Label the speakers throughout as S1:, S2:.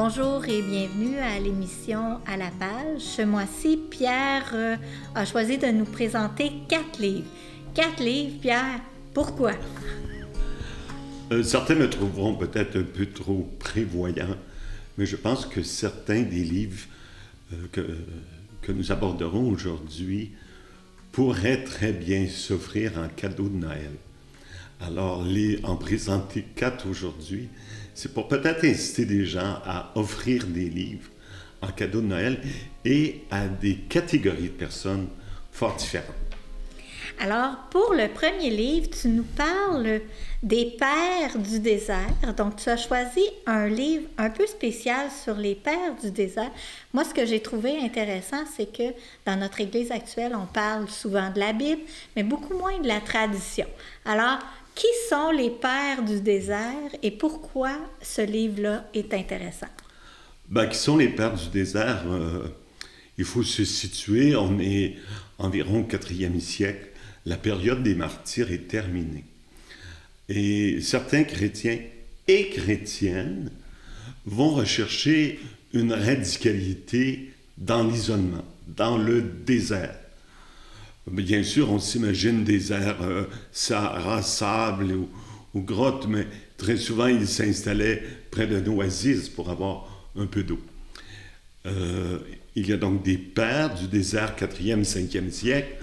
S1: Bonjour et bienvenue à l'émission À la page. Ce mois-ci, Pierre a choisi de nous présenter 4 livres. 4 livres, Pierre, pourquoi?
S2: Certains me trouveront peut-être un peu trop prévoyant, mais je pense que certains des livres que nous aborderons aujourd'hui pourraient très bien s'offrir en cadeau de Noël. Alors, en présenter 4 aujourd'hui, c'est pour peut-être inciter des gens à offrir des livres en cadeau de Noël et à des catégories de personnes fort différentes.
S1: Alors, pour le premier livre, tu nous parles des Pères du désert. Donc, tu as choisi un livre un peu spécial sur les Pères du désert. Moi, ce que j'ai trouvé intéressant, c'est que dans notre Église actuelle, on parle souvent de la Bible, mais beaucoup moins de la tradition. Alors, qui sont les Pères du désert et pourquoi ce livre-là est intéressant?
S2: Qui sont les Pères du désert? Il faut se situer, on est environ au 4e siècle. La période des martyrs est terminée. Et certains chrétiens et chrétiennes vont rechercher une radicalité dans l'isolement, dans le désert. Bien sûr, on s'imagine désert Sahara, sable ou grotte, mais très souvent, ils s'installaient près d'un oasis pour avoir un peu d'eau. Il y a donc des pères du désert 4e, 5e siècle,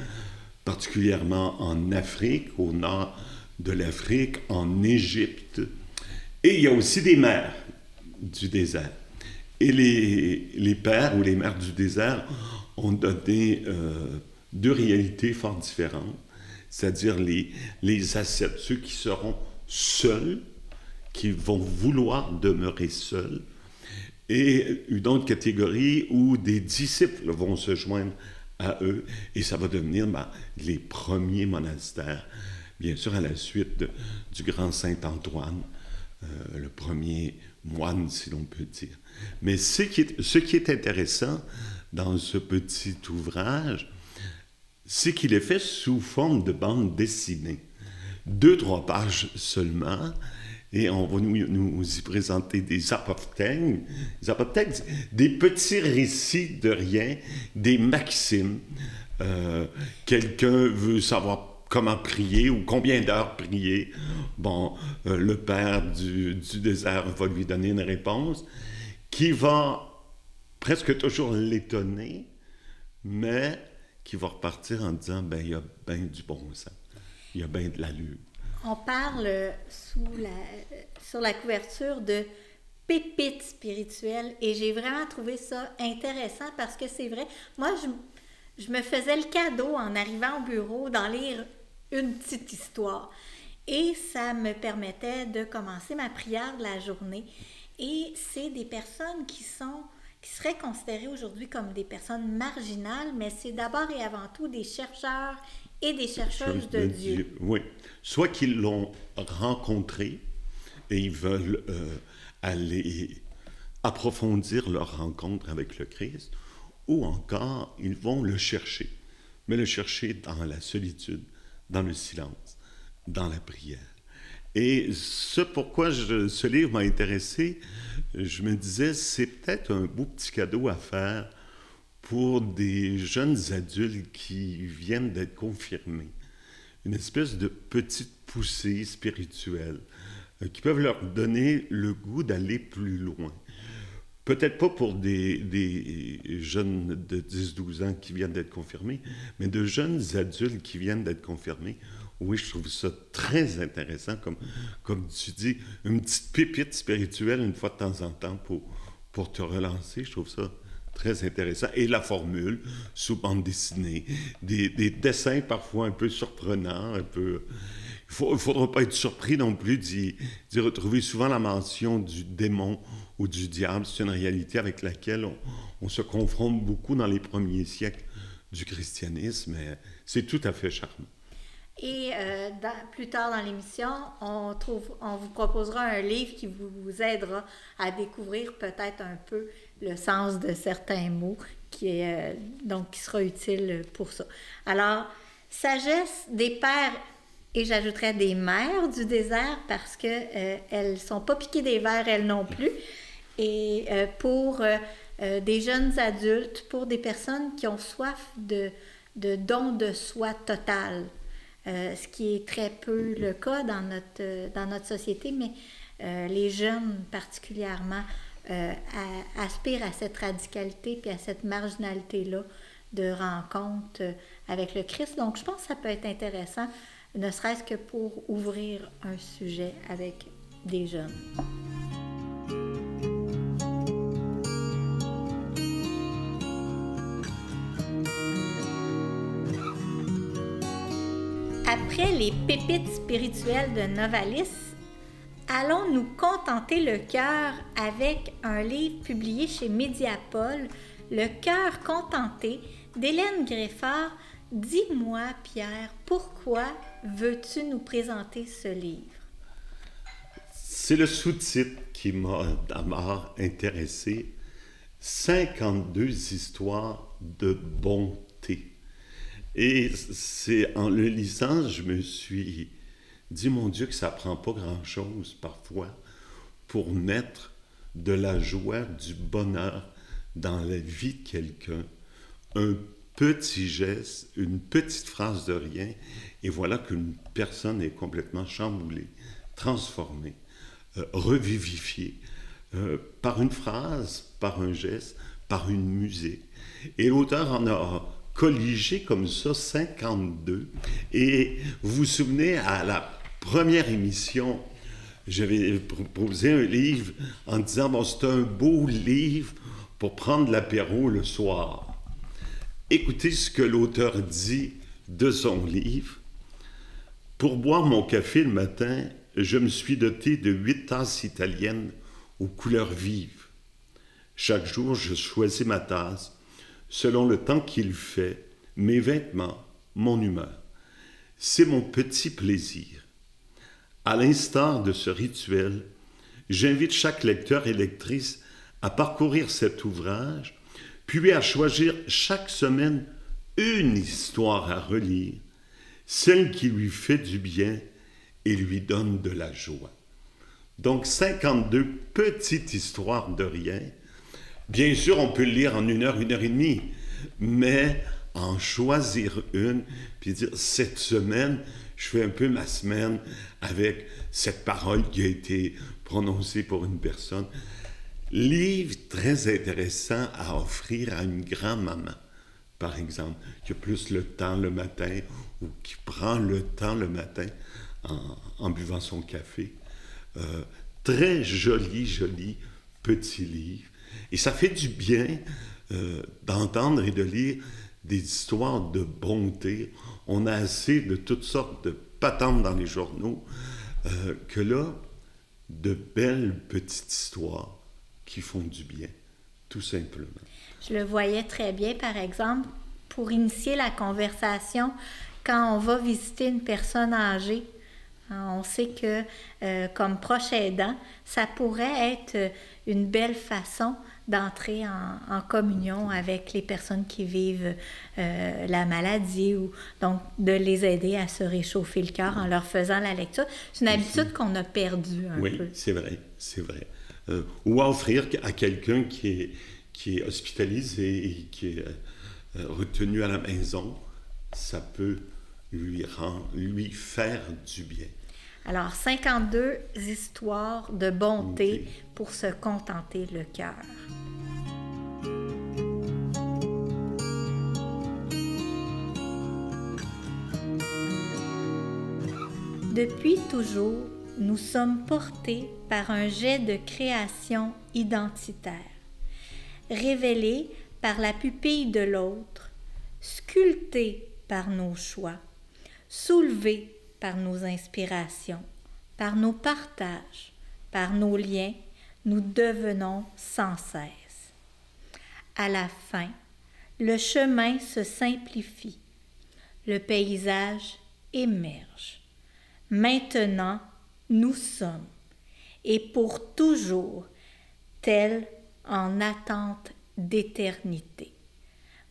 S2: particulièrement en Afrique, au nord de l'Afrique, en Égypte. Et il y a aussi des mères du désert. Et les pères ou les mères du désert ont donné 2 réalités fort différentes, c'est-à-dire les ascètes, ceux qui seront seuls, qui vont vouloir demeurer seuls, et une autre catégorie où des disciples vont se joindre à eux, et ça va devenir les premiers monastères, bien sûr à la suite du grand saint Antoine, le premier moine, si l'on peut dire. Mais ce qui est intéressant dans ce petit ouvrage, c'est qu'il est fait sous forme de bande dessinée. 2-3 pages seulement, et on va nous y présenter des apophthegmes, des petits récits de rien, des maximes. Quelqu'un veut savoir comment prier ou combien d'heures prier. Le père du désert va lui donner une réponse qui va presque toujours l'étonner, mais qui va repartir en disant, il y a bien du bon sens, il y a bien de l'allure.
S1: On parle sur la couverture de pépites spirituelles et j'ai vraiment trouvé ça intéressant parce que c'est vrai, moi je me faisais le cadeau en arrivant au bureau d'en lire une petite histoire et ça me permettait de commencer ma prière de la journée et c'est des personnes qui seraient considérées aujourd'hui comme des personnes marginales, mais c'est d'abord et avant tout des chercheurs et des chercheuses de Dieu.
S2: Oui, soit qu'ils l'ont rencontré et ils veulent aller approfondir leur rencontre avec le Christ, ou encore ils vont le chercher, mais le chercher dans la solitude, dans le silence, dans la prière. Et ce pourquoi ce livre m'a intéressé, je me disais, c'est peut-être un beau petit cadeau à faire pour des jeunes adultes qui viennent d'être confirmés. Une espèce de petite poussée spirituelle qui peuvent leur donner le goût d'aller plus loin. Peut-être pas pour des jeunes de 10-12 ans qui viennent d'être confirmés, mais de jeunes adultes qui viennent d'être confirmés. Oui, je trouve ça très intéressant, comme tu dis, une petite pépite spirituelle une fois de temps en temps pour te relancer. Je trouve ça très intéressant. Et la formule, sous bande dessinée, des dessins parfois un peu surprenants, un peu... Il ne faudra pas être surpris non plus d'y retrouver souvent la mention du démon ou du diable. C'est une réalité avec laquelle on se confronte beaucoup dans les premiers siècles du christianisme, mais c'est tout à fait charmant.
S1: Et plus tard dans l'émission, on vous proposera un livre qui vous aidera à découvrir peut-être un peu le sens de certains mots qui sera utile pour ça. Alors, sagesse des pères et j'ajouterais des mères du désert parce qu'elles ne sont pas piquées des vers elles non plus. et pour des jeunes adultes, pour des personnes qui ont soif de don de soi total, ce qui est très peu le cas dans notre société, mais les jeunes particulièrement aspirent à cette radicalité puis à cette marginalité-là de rencontre avec le Christ. Donc, je pense que ça peut être intéressant, ne serait-ce que pour ouvrir un sujet avec des jeunes. Après les pépites spirituelles de Novalis, allons nous contenter le cœur avec un livre publié chez Mediapol, Le cœur contenté, d'Hélène Greffard. Dis-moi, Pierre, pourquoi veux-tu nous présenter ce livre?
S2: C'est le sous-titre qui m'a d'abord intéressé. 52 histoires de bonté. Et c'est en le lisant, je me suis dit, mon Dieu, que ça prend pas grand-chose parfois pour mettre de la joie, du bonheur dans la vie de quelqu'un. Un petit geste, une petite phrase de rien, et voilà qu'une personne est complètement chamboulée, transformée, revivifiée, par une phrase, par un geste, par une musique. Et l'auteur en a colligé comme ça 52. Et vous vous souvenez, à la première émission, j'avais proposé un livre en disant, bon, c'est un beau livre pour prendre l'apéro le soir. Écoutez ce que l'auteur dit de son livre. Pour boire mon café le matin, je me suis doté de 8 tasses italiennes aux couleurs vives. Chaque jour, je choisis ma tasse selon le temps qu'il fait, mes vêtements, mon humeur. C'est mon petit plaisir. À l'instar de ce rituel, j'invite chaque lecteur et lectrice à parcourir cet ouvrage, puis à choisir chaque semaine une histoire à relire, celle qui lui fait du bien et lui donne de la joie. Donc 52 petites histoires de rien. Bien sûr, on peut le lire en 1 heure, 1 heure et demie, mais en choisir une, puis dire, cette semaine, je fais un peu ma semaine avec cette parole qui a été prononcée pour une personne. Livre très intéressant à offrir à une grand-maman, par exemple, qui a plus le temps le matin ou qui prend le temps le matin en buvant son café. Très joli petit livre. Et ça fait du bien d'entendre et de lire des histoires de bonté. On a assez de toutes sortes de patentes dans les journaux que là, de belles petites histoires qui font du bien, tout simplement.
S1: Je le voyais très bien, par exemple, pour initier la conversation, quand on va visiter une personne âgée. On sait que, comme proche aidant, ça pourrait être une belle façon d'entrer en communion avec les personnes qui vivent la maladie, ou donc de les aider à se réchauffer le cœur en leur faisant la lecture. C'est une habitude qu'on a perdue un peu.
S2: Oui, c'est vrai. Ou à offrir à quelqu'un qui est hospitalisé et qui est retenu à la maison, ça peut lui faire du bien.
S1: Alors, 52 histoires de bonté pour se contenter le cœur. Depuis toujours, nous sommes portés par un jet de création identitaire, révélé par la pupille de l'autre, sculpté par nos choix, soulevé par nos inspirations, par nos partages, par nos liens, nous devenons sans cesse. À la fin, le chemin se simplifie, le paysage émerge. Maintenant, nous sommes, et pour toujours, tels en attente d'éternité.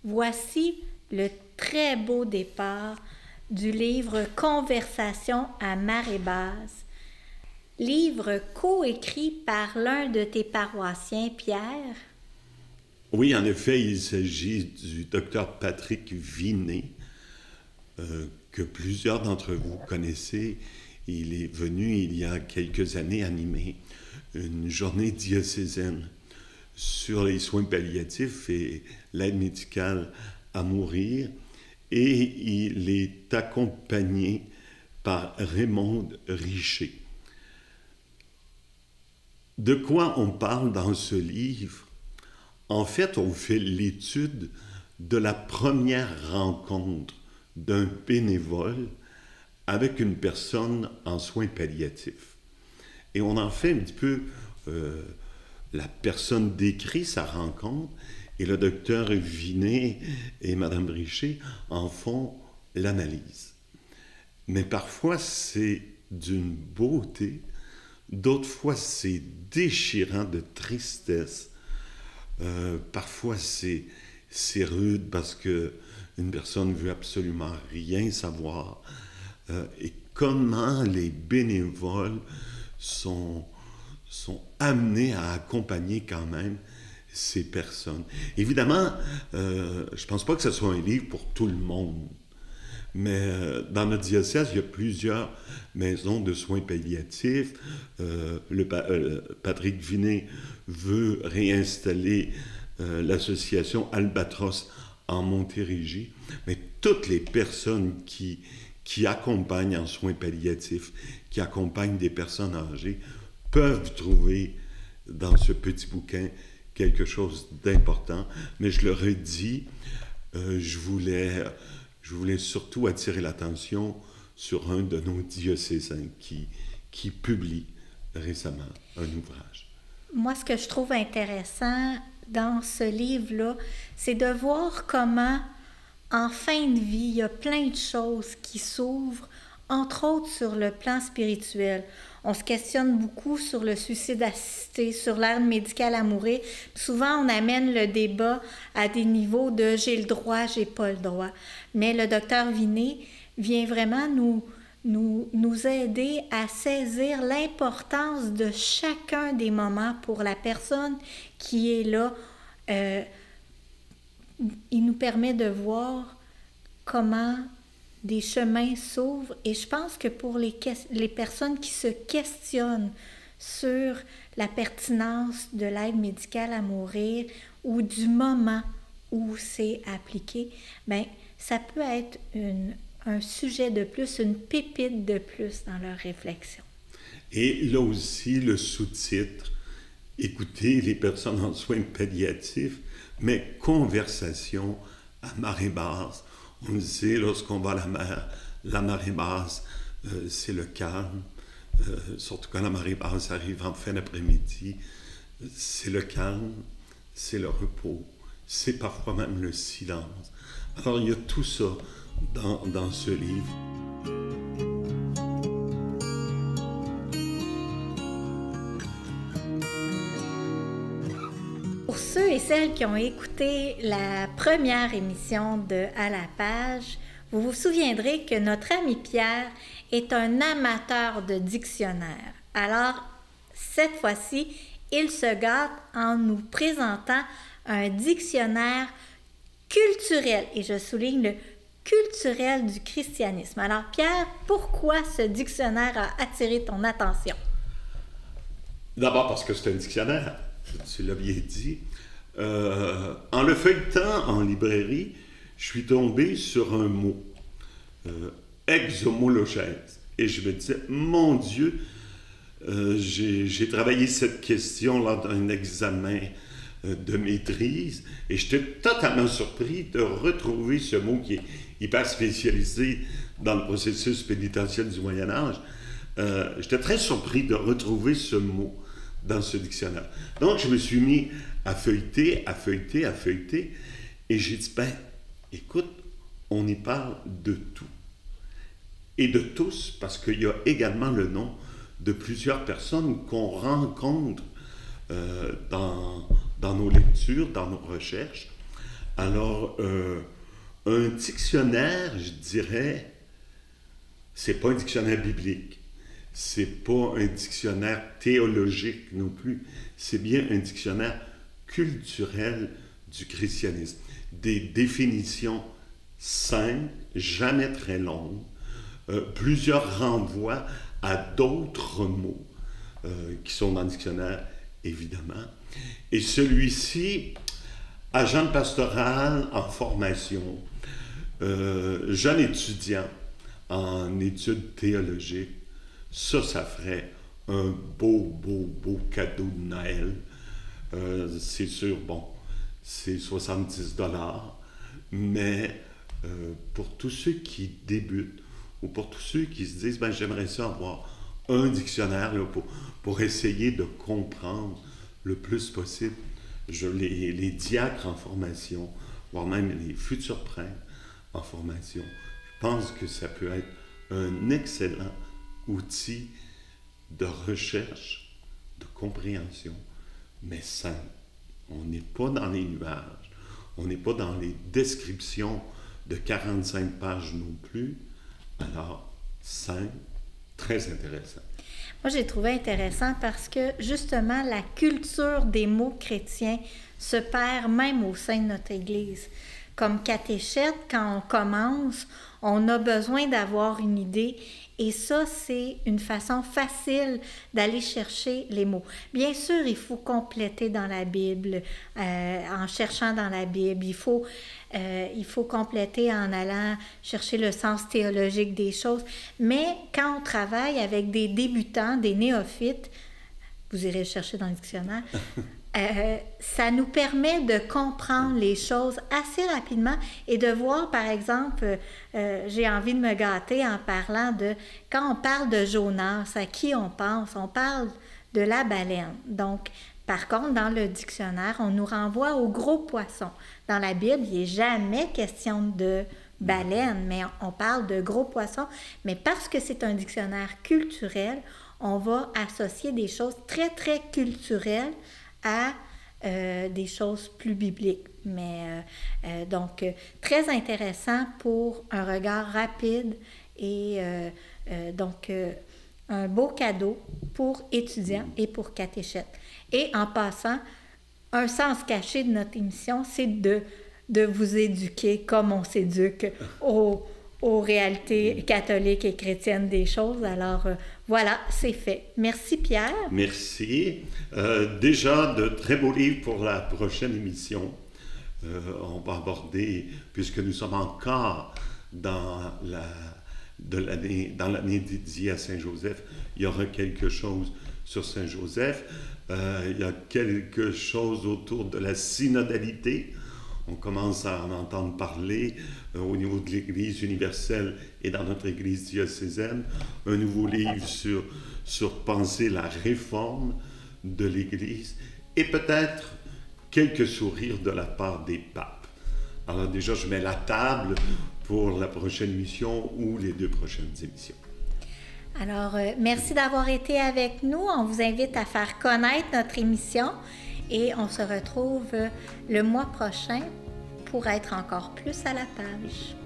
S1: Voici le très beau départ du livre Conversation à marée basse livre coécrit par l'un de tes paroissiens, Pierre.
S2: Oui, en effet, il s'agit du docteur Patrick Vinet, que plusieurs d'entre vous connaissez. Il est venu il y a quelques années animer une journée diocésaine sur les soins palliatifs et l'aide médicale à mourir. Et il est accompagné par Raymond Richer. De quoi on parle dans ce livre? En fait, on fait l'étude de la première rencontre d'un bénévole avec une personne en soins palliatifs. Et on en fait un petit peu, la personne décrit sa rencontre, et le docteur Vinet et Mme Richer en font l'analyse. Mais parfois, c'est d'une beauté, d'autres fois, c'est déchirant de tristesse. Parfois, c'est rude parce qu'une personne ne veut absolument rien savoir. Et comment les bénévoles sont amenés à accompagner quand même ces personnes. Évidemment, je ne pense pas que ce soit un livre pour tout le monde. Mais dans notre diocèse, il y a plusieurs maisons de soins palliatifs. Patrick Vinet veut réinstaller l'association Albatros en Montérégie. Mais toutes les personnes qui accompagnent en soins palliatifs, qui accompagnent des personnes âgées, peuvent trouver dans ce petit bouquin quelque chose d'important. Mais je le redis, je voulais surtout attirer l'attention sur un de nos diocésains qui publie récemment un ouvrage.
S1: Moi, ce que je trouve intéressant dans ce livre-là, c'est de voir comment, en fin de vie, il y a plein de choses qui s'ouvrent, entre autres sur le plan spirituel. On se questionne beaucoup sur le suicide assisté, sur l'aide médicale à mourir. Souvent, on amène le débat à des niveaux de « j'ai le droit, j'ai pas le droit ». Mais le docteur Vinet vient vraiment nous aider à saisir l'importance de chacun des moments pour la personne qui est là. Il nous permet de voir comment des chemins s'ouvrent, et je pense que pour les personnes qui se questionnent sur la pertinence de l'aide médicale à mourir ou du moment où c'est appliqué, bien, ça peut être un sujet de plus, une pépite de plus dans leur réflexion.
S2: Et là aussi, le sous-titre, écoutez les personnes en soins palliatifs, mais conversation à marée basse. On le sait, lorsqu'on va à la mer, la marée basse, c'est le calme. Surtout quand la marée basse arrive en fin d'après-midi, c'est le calme, c'est le repos, c'est parfois même le silence. Alors, il y a tout ça dans ce livre.
S1: Pour ceux et celles qui ont écouté la première émission de À la page, vous vous souviendrez que notre ami Pierre est un amateur de dictionnaire. Alors, cette fois-ci, il se gâte en nous présentant un dictionnaire culturel, et je souligne le culturel du christianisme. Alors, Pierre, pourquoi ce dictionnaire a attiré ton attention?
S2: D'abord parce que c'est un dictionnaire, tu l'as bien dit. En le feuilletant en librairie, je suis tombé sur un mot, exhomologèse. Et je me disais, mon Dieu, j'ai travaillé cette question lors d'un examen de maîtrise, et j'étais totalement surpris de retrouver ce mot qui est hyper spécialisé dans le processus pénitentiel du Moyen-Âge. J'étais très surpris de retrouver ce mot dans ce dictionnaire. Donc, je me suis mis à feuilleter, et j'ai dit, ben, écoute, on y parle de tout. Et de tous, parce qu'il y a également le nom de plusieurs personnes qu'on rencontre dans nos lectures, dans nos recherches. Alors, un dictionnaire, je dirais, c'est pas un dictionnaire biblique. c'est pas un dictionnaire théologique non plus, c'est bien un dictionnaire culturel du christianisme. Des définitions simples, jamais très longues, plusieurs renvois à d'autres mots qui sont dans le dictionnaire, évidemment. Et celui-ci, agent pastoral en formation, jeune étudiant en études théologiques, ça ferait un beau cadeau de Noël. C'est sûr, bon, c'est 70 $, mais pour tous ceux qui débutent, ou pour tous ceux qui se disent, ben, j'aimerais ça avoir un dictionnaire là, pour essayer de comprendre le plus possible les diacres en formation, voire même les futurs prêtres en formation. Je pense que ça peut être un excellent outil de recherche, de compréhension, mais simple. On n'est pas dans les nuages, on n'est pas dans les descriptions de 45 pages non plus. Alors, simple, très intéressant.
S1: Moi, j'ai trouvé intéressant parce que, justement, la culture des mots chrétiens se perd même au sein de notre Église. Comme catéchète, quand on commence, on a besoin d'avoir une idée. Et ça, c'est une façon facile d'aller chercher les mots. Bien sûr, il faut compléter dans la Bible, en cherchant dans la Bible. Il faut compléter en allant chercher le sens théologique des choses. Mais quand on travaille avec des débutants, des néophytes, vous irez le chercher dans le dictionnaire, ça nous permet de comprendre les choses assez rapidement et de voir, par exemple, j'ai envie de me gâter en parlant de, quand on parle de Jonas, à qui on pense? On parle de la baleine. Donc, par contre, dans le dictionnaire, on nous renvoie aux gros poissons. Dans la Bible, il n'est jamais question de baleine, mais on parle de gros poissons. Mais parce que c'est un dictionnaire culturel, on va associer des choses très, très culturelles à des choses plus bibliques. Mais donc, très intéressant pour un regard rapide et donc un beau cadeau pour étudiants et pour catéchètes. Et en passant, un sens caché de notre émission, c'est de vous éduquer comme on s'éduque aux réalités catholiques et chrétiennes des choses. Alors, voilà, c'est fait. Merci, Pierre.
S2: Merci. Déjà, de très beaux livres pour la prochaine émission. On va aborder, puisque nous sommes encore dans l'année dédiée à Saint-Joseph, il y aura quelque chose sur Saint-Joseph. Il y a quelque chose autour de la synodalité. On commence à en entendre parler au niveau de l'Église universelle et dans notre Église diocésaine. Un nouveau livre sur penser la réforme de l'Église et peut-être quelques sourires de la part des papes. Alors déjà, je mets la table pour la prochaine émission ou les 2 prochaines émissions.
S1: Alors, merci d'avoir été avec nous. On vous invite à faire connaître notre émission. Et on se retrouve le mois prochain pour être encore plus à la page.